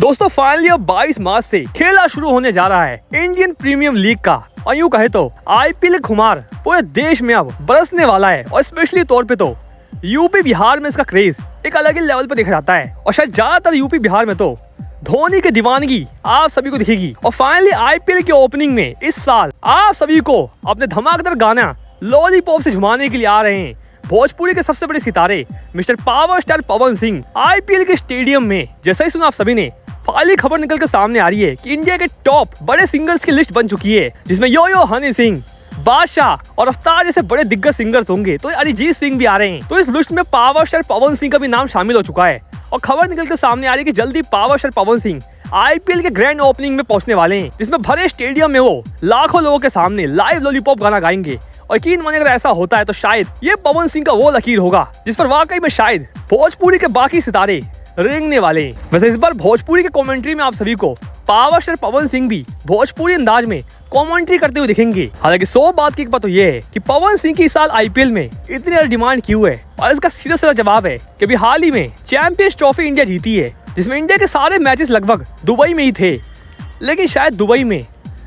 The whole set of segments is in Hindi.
दोस्तों फाइनली अब 22 मार्च से खेला शुरू होने जा रहा है इंडियन प्रीमियम लीग का, और यूँ कहे तो आईपीएल खुमार पूरे देश में अब बरसने वाला है। और स्पेशली तौर पे तो यूपी बिहार में इसका क्रेज एक अलग ही लेवल पे देखा जाता है। और शायद ज्यादातर यूपी बिहार में तो धोनी की दीवानगी आप सभी को दिखेगी। और फाइनली आईपीएल के ओपनिंग में इस साल आप सभी को अपने धमाकेदार गाना लॉलीपॉप से झुमाने के लिए आ रहे हैं भोजपुरी के सबसे बड़े सितारे mister power star Pawan Singh IPL के स्टेडियम में। जैसा ही सुना आप सभी ने, फाइनली खबर निकल कर सामने आ रही है कि इंडिया के टॉप बड़े सिंगर्स की लिस्ट बन चुकी है, जिसमें यो हनी सिंह, बादशाह और अफ्तार जैसे बड़े दिग्गज सिंगर्स होंगे। तो अरिजीत सिंह भी आ रहे हैं। तो इस लिस्ट में पावर स्टार पवन सिंह का भी नाम शामिल हो चुका है। और खबर निकल कर सामने आ रही है कि जल्दी power star Pawan Singh IPL के ग्रैंड ओपनिंग में पहुंचने वाले हैं, जिसमें भरे स्टेडियम में वो लाखों लोगों के सामने लाइव लॉलीपॉप गाना गाएंगे। और यकीन मानिए अगर ऐसा होता है तो शायद ये पवन सिंह का वो लकीर होगा जिस पर वाकई में शायद भोजपुरी के बाकी सितारे रेंगने वाले हैं। वैसे इस बार भोजपुरी के कमेंट्री में आप सभी को पावर स्टार पवन सिंह भी भोजपुरी अंदाज में कमेंट्री करते हुए दिखेंगे। हालांकि 100 बात की एक बात तो ये है कि पवन सिंह की इस साल आईपीएल में इतनी ज्यादा डिमांड क्यों है, और इसका सीधा सीधा जवाब है कि अभी हाल ही में चैंपियंस ट्रॉफी इंडिया जीती है, जिसमें इंडिया के सारे मैचेस लगभग दुबई में ही थे। लेकिन शायद दुबई में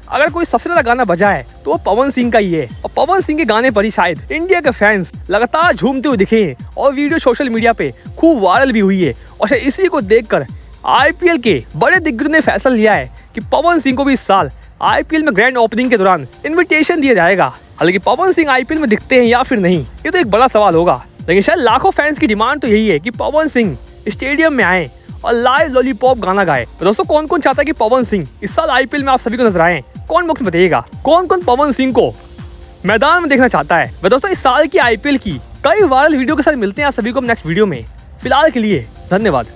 अगर कोई सबसे ज्यादा गाना बजा है तो वो पवन सिंह का ही है। और पवन सिंह के गाने पर ही शायद इंडिया के फैंस लगातार झूमते हुए दिखे हैं और वीडियो सोशल मीडिया पे खूब वायरल भी हुई है। और शायद इसी को देखकर आईपीएल के बड़े दिग्गजों ने फैसला लिया है कि पवन सिंह को भी इस साल आईपीएल में ग्रैंड ओपनिंग के दौरान इन्विटेशन दिया जाएगा। हालांकि पवन सिंह आईपीएल में दिखते हैं या फिर नहीं, ये तो एक बड़ा सवाल होगा। लेकिन शायद लाखों फैंस की डिमांड तो यही है कि पवन सिंह स्टेडियम में आए और लाइव लॉलीपॉप गाना गाए। तो दोस्तों कौन कौन चाहता है कि पवन सिंह इस साल आईपीएल में आप सभी को नजर आए? कौन बॉक्स में बताइएगा कौन कौन पवन सिंह को मैदान में देखना चाहता है। वह दोस्तों इस साल की आईपीएल की कई वायरल वीडियो के साथ मिलते हैं आप सभी को नेक्स्ट वीडियो में। फिलहाल के लिए धन्यवाद।